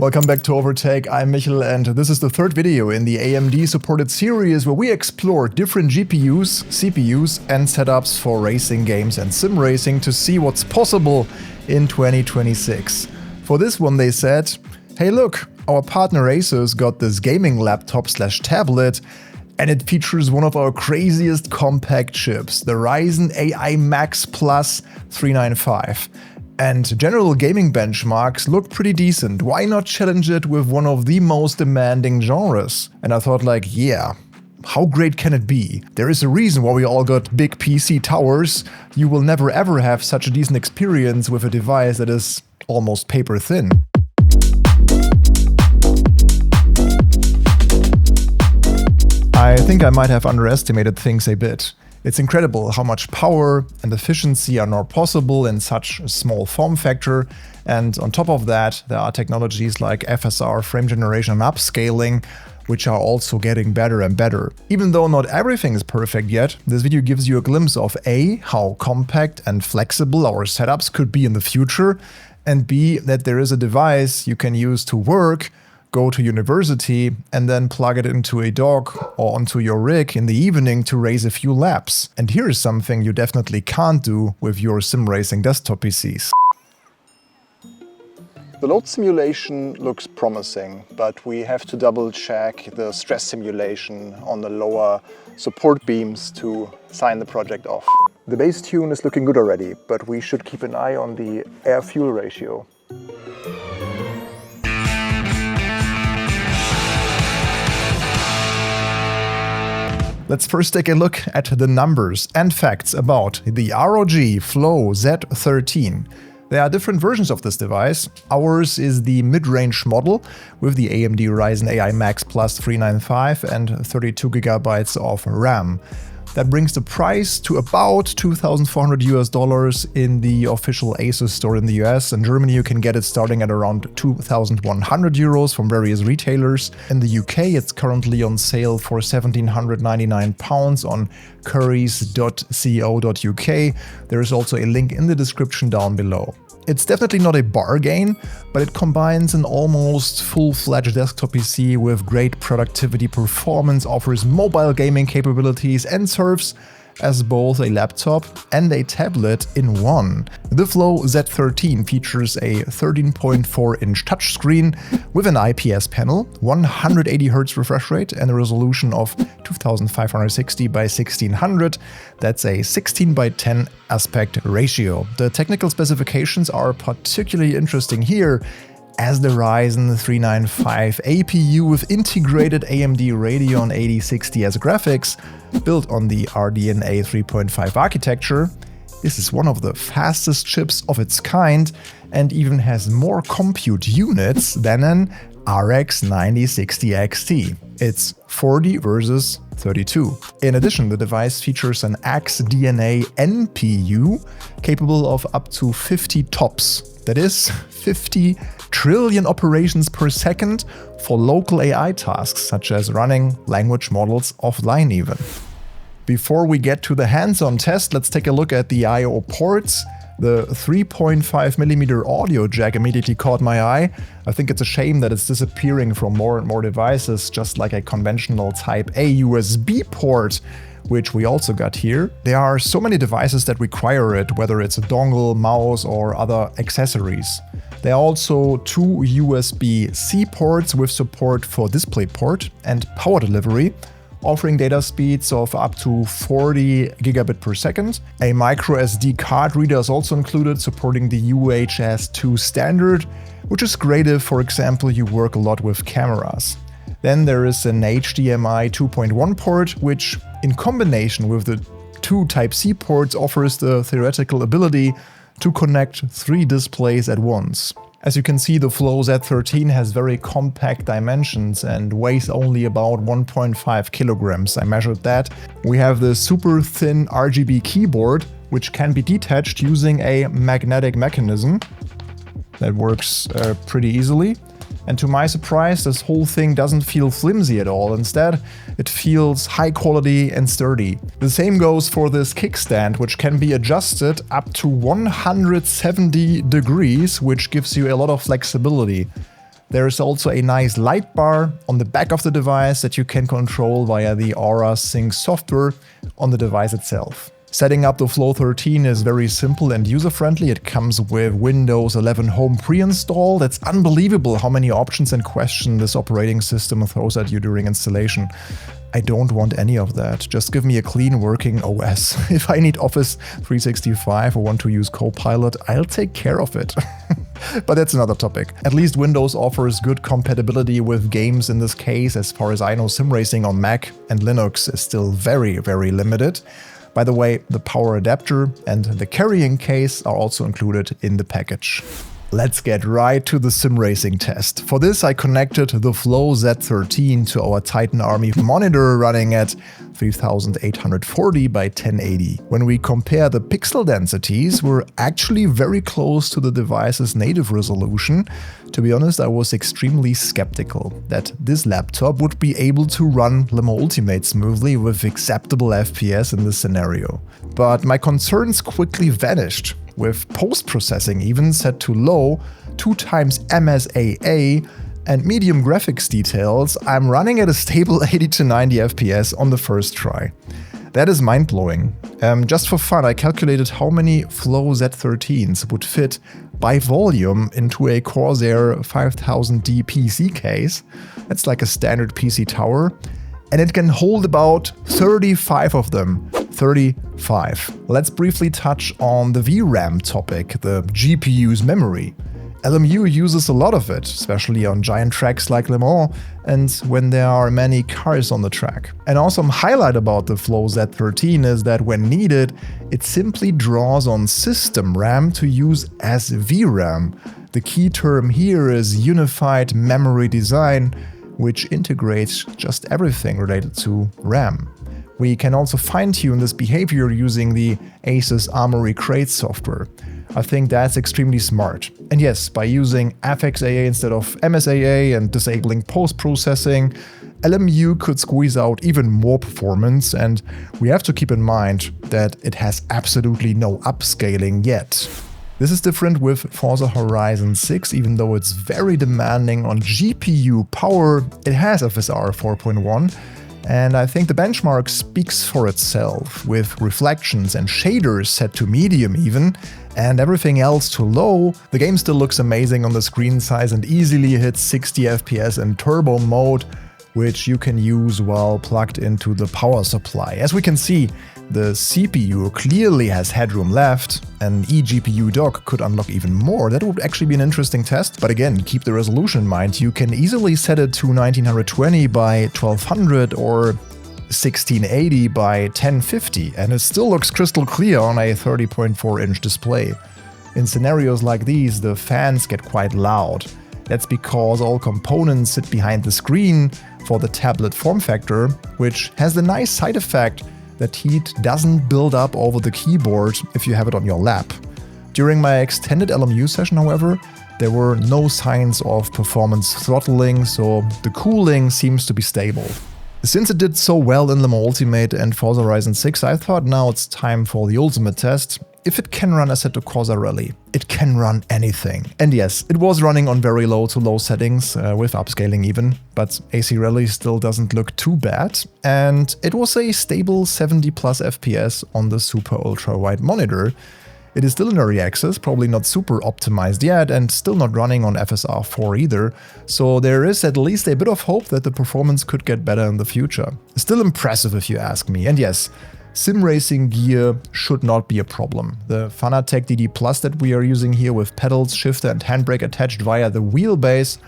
Welcome back to Overtake, I'm Michel, and this is the third video in the AMD supported series where we explore different GPUs, CPUs and setups for racing games and sim racing to see what's possible in 2026. For this one they said, hey look, our partner ASUS got this gaming laptop/tablet and it features one of our craziest compact chips, the Ryzen AI Max Plus 395. And general gaming benchmarks look pretty decent. Why not challenge it with one of the most demanding genres? And I thought like, yeah, how great can it be? There is a reason why we all got big PC towers. You will never ever have such a decent experience with a device that is almost paper thin. I think I might have underestimated things a bit. It's incredible how much power and efficiency are now possible in such a small form factor, and on top of that there are technologies like FSR, frame generation and upscaling, which are also getting better and better. Even though not everything is perfect yet, this video gives you a glimpse of A, how compact and flexible our setups could be in the future, and B, that there is a device you can use to work, go to university, and then plug it into a dock or onto your rig in the evening to race a few laps. And here is something you definitely can't do with your sim racing desktop PCs. The load simulation looks promising, but we have to double check the stress simulation on the lower support beams to sign the project off. The base tune is looking good already, but we should keep an eye on the air-fuel ratio. Let's first take a look at the numbers and facts about the ROG Flow Z13. There are different versions of this device. Ours is the mid-range model with the AMD Ryzen AI Max Plus 395 and 32 GB of RAM. That brings the price to about $2,400 in the official ASUS store in the US. In Germany you can get it starting at around €2,100 from various retailers. In the UK it's currently on sale for £1,799 on currys.co.uk. There is also a link in the description down below. It's definitely not a bargain, but it combines an almost full-fledged desktop PC with great productivity performance, offers mobile gaming capabilities, and serves as both a laptop and a tablet in one. The Flow Z13 features a 13.4-inch touchscreen with an IPS panel, 180Hz refresh rate, and a resolution of 2560 by 1600. That's a 16 by 10 aspect ratio. The technical specifications are particularly interesting here, as the Ryzen 395 APU with integrated AMD Radeon 8060S graphics, built on the RDNA 3.5 architecture. This is one of the fastest chips of its kind and even has more compute units than an RX 9060 XT. It's 40 versus 32. In addition, the device features an XDNA NPU capable of up to 50 TOPS. That is 50 trillion operations per second for local AI tasks, such as running language models offline even. Before we get to the hands-on test, let's take a look at the I/O ports. The 3.5mm audio jack immediately caught my eye. I think it's a shame that it's disappearing from more and more devices, just like a conventional Type A USB port, which we also got here. There are so many devices that require it, whether it's a dongle, mouse or other accessories. There are also two USB-C ports with support for DisplayPort and power delivery, offering data speeds of up to 40 gigabit per second. A micro SD card reader is also included, supporting the UHS-2 standard, which is great if, for example, you work a lot with cameras. Then there is an HDMI 2.1 port, which in combination with the two Type-C ports offers the theoretical ability to connect 3 displays at once. As you can see, the Flow Z13 has very compact dimensions and weighs only about 1.5 kilograms. I measured that. We have the super thin RGB keyboard, which can be detached using a magnetic mechanism. That works pretty easily. And to my surprise, this whole thing doesn't feel flimsy at all. Instead, it feels high quality and sturdy. The same goes for this kickstand, which can be adjusted up to 170 degrees, which gives you a lot of flexibility. There is also a nice light bar on the back of the device that you can control via the Aura Sync software on the device itself. Setting up the Flow 13 is very simple and user-friendly. It comes with Windows 11 Home pre-installed. It's unbelievable how many options and questions this operating system throws at you during installation. I don't want any of that. Just give me a clean working OS. If I need Office 365 or want to use Copilot, I'll take care of it. But that's another topic. At least Windows offers good compatibility with games in this case. As far as I know, sim racing on Mac and Linux is still very, very limited. By the way, the power adapter and the carrying case are also included in the package. Let's get right to the sim racing test. For this, I connected the Flow Z13 to our Titan Army monitor running at 3840 by 1080. When we compare the pixel densities, we're actually very close to the device's native resolution. To be honest, I was extremely skeptical that this laptop would be able to run Limo Ultimate smoothly with acceptable FPS in this scenario. But my concerns quickly vanished. With post-processing even set to low, 2x MSAA, and medium graphics details, I'm running at a stable 80 to 90 FPS on the first try. That is mind-blowing. Just for fun, I calculated how many Flow Z13s would fit by volume into a Corsair 5000D PC case. That's like a standard PC tower. And it can hold about 35 of them. 35. Let's briefly touch on the VRAM topic, the GPU's memory. LMU uses a lot of it, especially on giant tracks like Le Mans and when there are many cars on the track. An awesome highlight about the Flow Z13 is that when needed, it simply draws on system RAM to use as VRAM. The key term here is unified memory design, which integrates just everything related to RAM. We can also fine-tune this behavior using the ASUS Armory Crate software. I think that's extremely smart. And yes, by using FXAA instead of MSAA and disabling post-processing, LMU could squeeze out even more performance, and we have to keep in mind that it has absolutely no upscaling yet. This is different with Forza Horizon 6, even though it's very demanding on GPU power, it has FSR 4.1. And I think the benchmark speaks for itself, with reflections and shaders set to medium even, and everything else to low. The game still looks amazing on the screen size and easily hits 60 FPS in turbo mode, which you can use while plugged into the power supply. As we can see, the CPU clearly has headroom left. An eGPU dock could unlock even more. That would actually be an interesting test. But again, keep the resolution in mind. You can easily set it to 1920 by 1200 or 1680 by 1050, and it still looks crystal clear on a 30.4-inch display. In scenarios like these, the fans get quite loud. That's because all components sit behind the screen for the tablet form factor, which has the nice side effect that heat doesn't build up over the keyboard if you have it on your lap. During my extended LMU session, however, there were no signs of performance throttling, so the cooling seems to be stable. Since it did so well in Limo Ultimate and Forza Horizon 6, I thought now it's time for the ultimate test. If it can run Assetto Corsa Rally, it can run anything. And yes, it was running on very low to low settings, with upscaling even, but AC Rally still doesn't look too bad, and it was a stable 70 plus FPS on the super ultra wide monitor. It is still in early access, probably not super optimized yet, and still not running on FSR 4 either, so there is at least a bit of hope that the performance could get better in the future. Still impressive if you ask me, and yes, sim racing gear should not be a problem. The Fanatec DD Plus that we are using here with pedals, shifter and handbrake attached via the wheelbase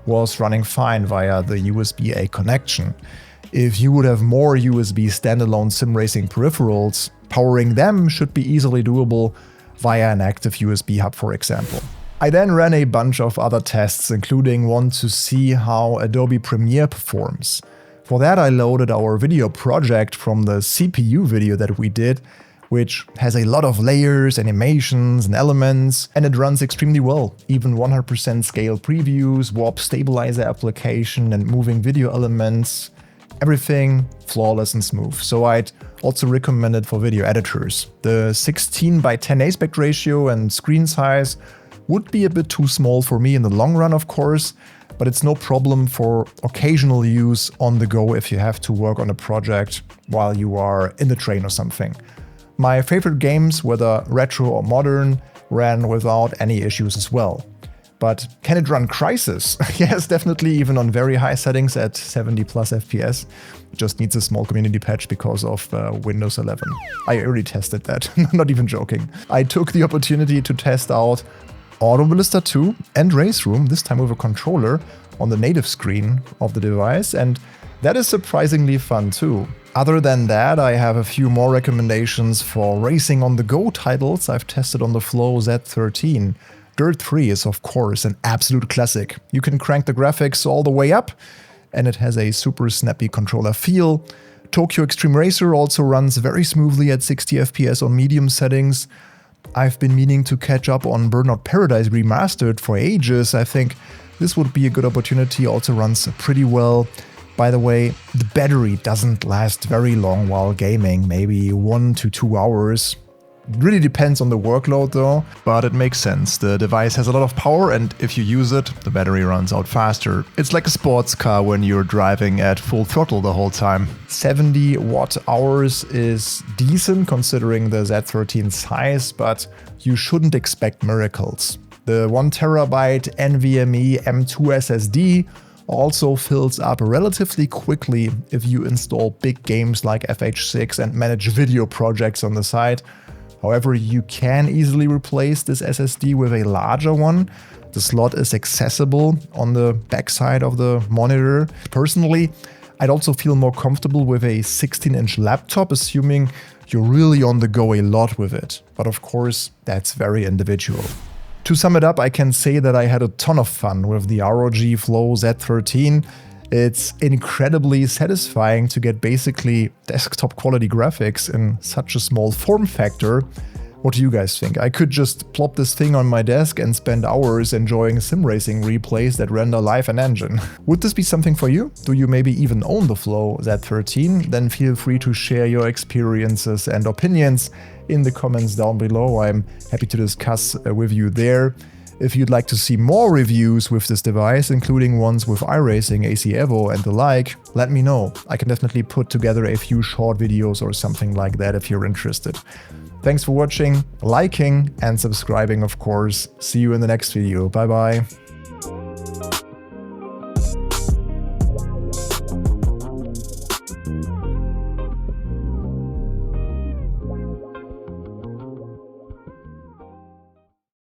was running fine via the USB-A connection. If you would have more USB standalone sim racing peripherals, powering them should be easily doable via an active USB hub, for example. I then ran a bunch of other tests, including one to see how Adobe Premiere performs. For that, I loaded our video project from the CPU video that we did, which has a lot of layers, animations and elements, and it runs extremely well. Even 100% scale previews, warp stabilizer application and moving video elements, everything flawless and smooth. So I'd also recommend it for video editors. The 16 by 10 aspect ratio and screen size would be a bit too small for me in the long run, of course, but it's no problem for occasional use on the go if you have to work on a project while you are in the train or something. My favorite games, whether retro or modern, ran without any issues as well. But can it run Crysis? Yes, definitely, even on very high settings at 70 plus FPS. It just needs a small community patch because of Windows 11. I already tested that, not even joking. I took the opportunity to test out Automobilista 2 and Race Room, this time with a controller, on the native screen of the device, and that is surprisingly fun too. Other than that, I have a few more recommendations for racing on the go titles I've tested on the Flow Z13. Dirt 3 is of course an absolute classic. You can crank the graphics all the way up, and it has a super snappy controller feel. Tokyo Extreme Racer also runs very smoothly at 60 FPS on medium settings. I've been meaning to catch up on Burnout Paradise Remastered for ages. I think this would be a good opportunity, also runs pretty well. By the way, the battery doesn't last very long while gaming, maybe 1 to 2 hours. It really depends on the workload though, but it makes sense. The device has a lot of power, and if you use it, the battery runs out faster. It's like a sports car when you're driving at full throttle the whole time. 70 watt hours is decent considering the Z13 size, but you shouldn't expect miracles. The 1TB NVMe M2 SSD also fills up relatively quickly if you install big games like FH6 and manage video projects on the side. However, you can easily replace this SSD with a larger one. The slot is accessible on the backside of the monitor. Personally, I'd also feel more comfortable with a 16-inch laptop, assuming you're really on the go a lot with it. But of course, that's very individual. To sum it up, I can say that I had a ton of fun with the ROG Flow Z13. It's incredibly satisfying to get basically desktop quality graphics in such a small form factor. What do you guys think? I could just plop this thing on my desk and spend hours enjoying sim racing replays that render live in engine. Would this be something for you? Do you maybe even own the Flow Z13? Then feel free to share your experiences and opinions in the comments down below. I'm happy to discuss with you there. If you'd like to see more reviews with this device, including ones with iRacing, AC Evo and the like, let me know. I can definitely put together a few short videos or something like that if you're interested. Thanks for watching, liking and subscribing of course. See you in the next video. Bye bye.